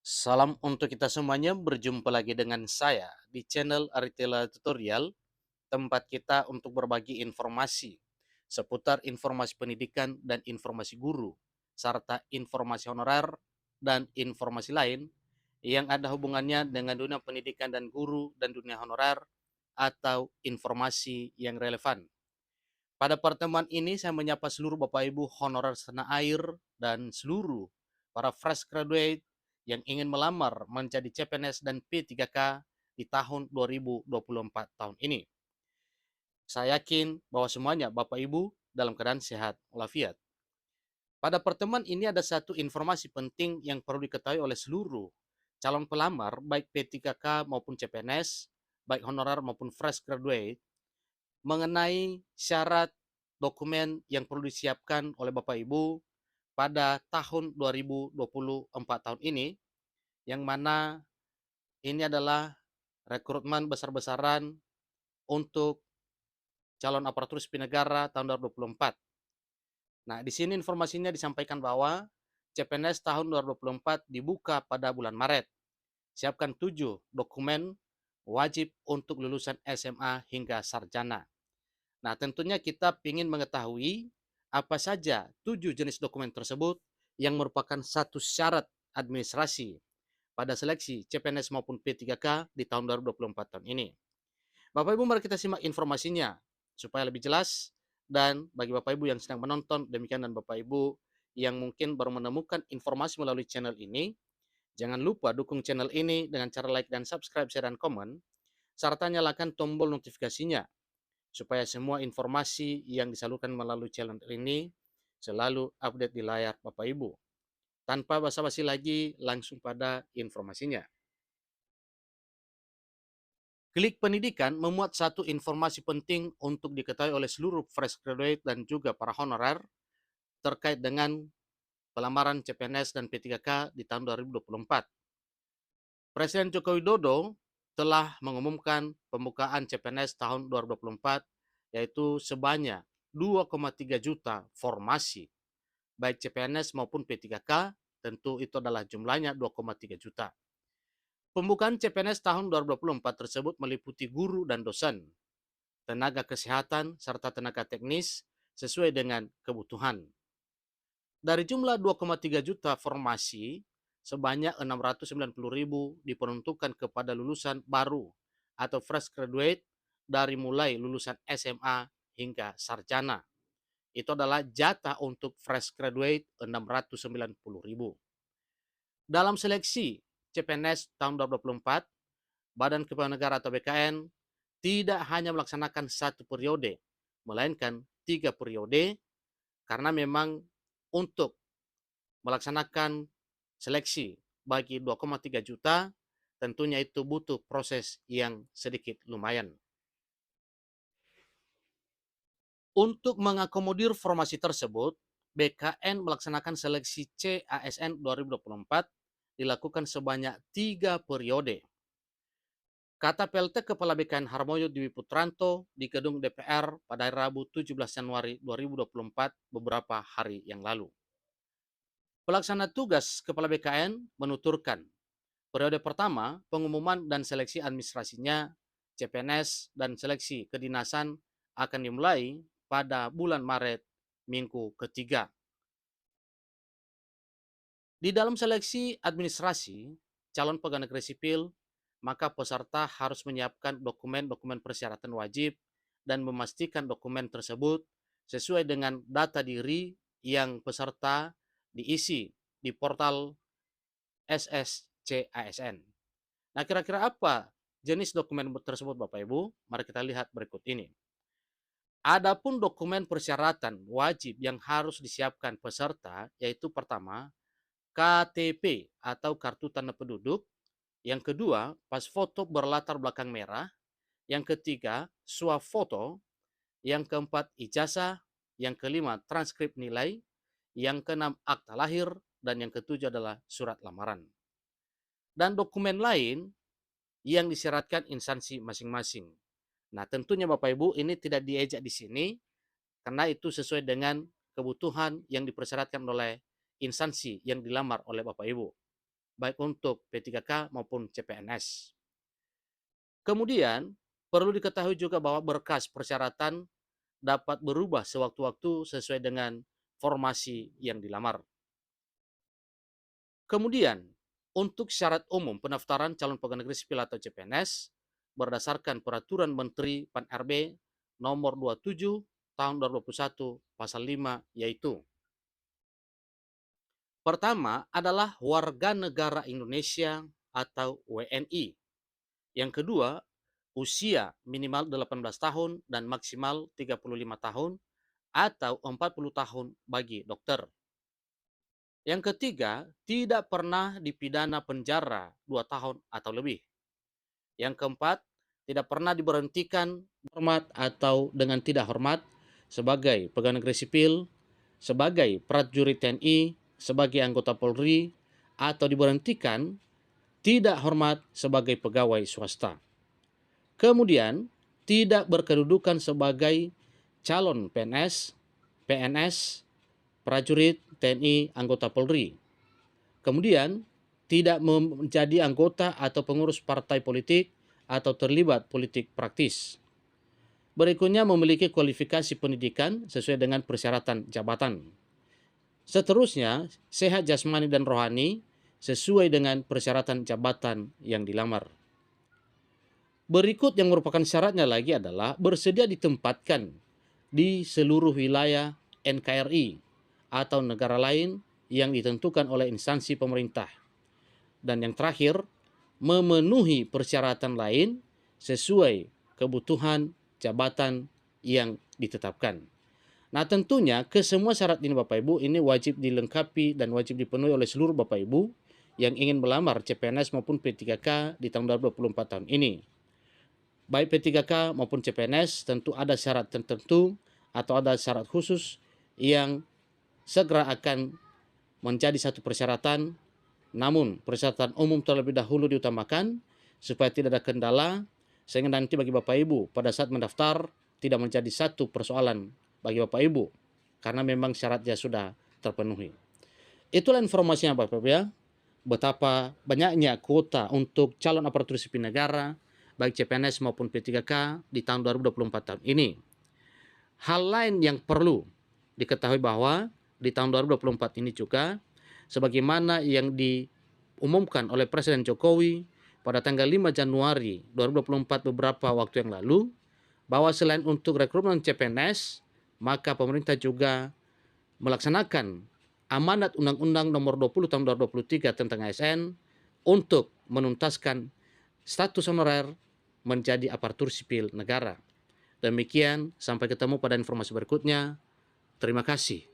Salam untuk kita semuanya, berjumpa lagi dengan saya di channel Aritela Tutorial, tempat kita untuk berbagi informasi seputar informasi pendidikan dan informasi guru, serta informasi honorer dan informasi lain yang ada hubungannya dengan dunia pendidikan dan guru dan dunia honorer atau informasi yang relevan. Pada pertemuan ini saya menyapa seluruh Bapak Ibu honorer setanah air dan seluruh para fresh graduate yang ingin melamar menjadi CPNS dan P3K di tahun 2024 tahun ini. Saya yakin bahwa semuanya Bapak Ibu dalam keadaan sehat walafiat. Pada pertemuan ini ada satu informasi penting yang perlu diketahui oleh seluruh calon pelamar baik P3K maupun CPNS, baik honorer maupun fresh graduate, mengenai syarat dokumen yang perlu disiapkan oleh Bapak Ibu pada tahun 2024 tahun ini, yang mana ini adalah rekrutmen besar-besaran untuk calon aparatur sipil negara tahun 2024. Nah, di sini informasinya disampaikan bahwa CPNS tahun 2024 dibuka pada bulan Maret. Siapkan 7 dokumen wajib untuk lulusan SMA hingga sarjana. Nah, tentunya kita ingin mengetahui apa saja 7 jenis dokumen tersebut yang merupakan satu syarat administrasi pada seleksi CPNS maupun P3K di tahun 2024 tahun ini. Bapak Ibu, mari kita simak informasinya supaya lebih jelas, dan bagi Bapak Ibu yang sedang menonton, demikian, dan Bapak Ibu yang mungkin baru menemukan informasi melalui channel ini, jangan lupa dukung channel ini dengan cara like dan subscribe, share, dan komen, serta nyalakan tombol notifikasinya supaya semua informasi yang disalurkan melalui channel ini selalu update di layar Bapak Ibu. Tanpa basa-basi lagi, langsung pada informasinya. Klik Pendidikan memuat satu informasi penting untuk diketahui oleh seluruh fresh graduate dan juga para honorer terkait dengan pelamaran CPNS dan P3K di tahun 2024. Presiden Joko Widodo telah mengumumkan pembukaan CPNS tahun 2024, yaitu sebanyak 2,3 juta formasi, baik CPNS maupun P3K, tentu itu adalah jumlahnya 2,3 juta. Pembukaan CPNS tahun 2024 tersebut meliputi guru dan dosen, tenaga kesehatan, serta tenaga teknis sesuai dengan kebutuhan. Dari jumlah 2,3 juta formasi, sebanyak 690.000 diperuntukkan kepada lulusan baru atau fresh graduate dari mulai lulusan SMA hingga sarjana. Itu adalah jatah untuk fresh graduate 690.000. Dalam seleksi CPNS tahun 2024, Badan Kepegawaian Negara atau BKN tidak hanya melaksanakan satu periode, melainkan 3 periode, karena memang untuk melaksanakan seleksi bagi 2,3 juta, tentunya itu butuh proses yang sedikit lumayan. Untuk mengakomodir formasi tersebut, BKN melaksanakan seleksi CASN 2024 dilakukan sebanyak 3 periode. Kata PLT Kepala BKN Harmoyo Dwi Putranto di gedung DPR pada Rabu 17 Januari 2024 beberapa hari yang lalu. Pelaksana tugas Kepala BKN menuturkan, periode pertama pengumuman dan seleksi administrasinya CPNS dan seleksi kedinasan akan dimulai pada bulan Maret minggu ketiga. Di dalam seleksi administrasi calon pegawai negeri sipil, maka peserta harus menyiapkan dokumen-dokumen persyaratan wajib dan memastikan dokumen tersebut sesuai dengan data diri yang peserta diisi di portal SSCASN. Nah, kira-kira apa jenis dokumen tersebut, Bapak Ibu? Mari kita lihat berikut ini. Adapun dokumen persyaratan wajib yang harus disiapkan peserta, yaitu pertama, KTP atau kartu tanda penduduk, yang kedua, pas foto berlatar belakang merah, yang ketiga, swafoto, yang keempat, ijazah, yang kelima, transkrip nilai, yang keenam, akta lahir, dan yang ketujuh adalah surat lamaran. Dan dokumen lain yang disyaratkan instansi masing-masing. Nah, tentunya Bapak Ibu ini tidak diejak di sini karena itu sesuai dengan kebutuhan yang dipersyaratkan oleh instansi yang dilamar oleh Bapak Ibu. baik untuk P3K maupun CPNS. Kemudian, perlu diketahui juga bahwa berkas persyaratan dapat berubah sewaktu-waktu sesuai dengan formasi yang dilamar. Kemudian, untuk syarat umum pendaftaran calon pegawai negeri sipil atau CPNS berdasarkan Peraturan Menteri Pan-RB nomor 27 tahun 2021 pasal 5, yaitu pertama adalah warga negara Indonesia atau WNI. Yang kedua, usia minimal 18 tahun dan maksimal 35 tahun atau 40 tahun bagi dokter. Yang ketiga, tidak pernah dipidana penjara 2 tahun atau lebih. Yang keempat, tidak pernah diberhentikan hormat atau dengan tidak hormat sebagai pegawai negeri sipil, sebagai prajurit TNI, sebagai anggota Polri, atau diberhentikan tidak hormat sebagai pegawai swasta. Kemudian, tidak berkedudukan sebagai calon PNS, PNS, prajurit TNI, anggota Polri. Kemudian, tidak menjadi anggota atau pengurus partai politik atau terlibat politik praktis. Berikutnya, memiliki kualifikasi pendidikan sesuai dengan persyaratan jabatan. Seterusnya, sehat jasmani dan rohani sesuai dengan persyaratan jabatan yang dilamar. Berikut yang merupakan syaratnya lagi adalah bersedia ditempatkan di seluruh wilayah NKRI atau negara lain yang ditentukan oleh instansi pemerintah. Dan yang terakhir, memenuhi persyaratan lain sesuai kebutuhan jabatan yang ditetapkan. Nah, tentunya kesemua syarat ini Bapak Ibu ini wajib dilengkapi dan wajib dipenuhi oleh seluruh Bapak Ibu yang ingin melamar CPNS maupun P3K di tahun 2024 tahun ini. Baik P3K maupun CPNS tentu ada syarat tertentu atau ada syarat khusus yang segera akan menjadi satu persyaratan, namun persyaratan umum terlebih dahulu diutamakan supaya tidak ada kendala, sehingga nanti bagi Bapak Ibu pada saat mendaftar tidak menjadi satu persoalan bagi Bapak Ibu, karena memang syaratnya sudah terpenuhi. Itulah informasinya Bapak Ibu ya, betapa banyaknya kuota untuk calon aparatur sipil negara, baik CPNS maupun P3K di tahun 2024 tahun ini. Hal lain yang perlu diketahui bahwa di tahun 2024 ini juga, sebagaimana yang diumumkan oleh Presiden Jokowi pada tanggal 5 Januari 2024 beberapa waktu yang lalu, bahwa selain untuk rekrutmen CPNS, maka pemerintah juga melaksanakan amanat Undang-Undang nomor 20 tahun 2023 tentang ASN untuk menuntaskan status honorer menjadi aparatur sipil negara. Demikian, sampai ketemu pada informasi berikutnya. Terima kasih.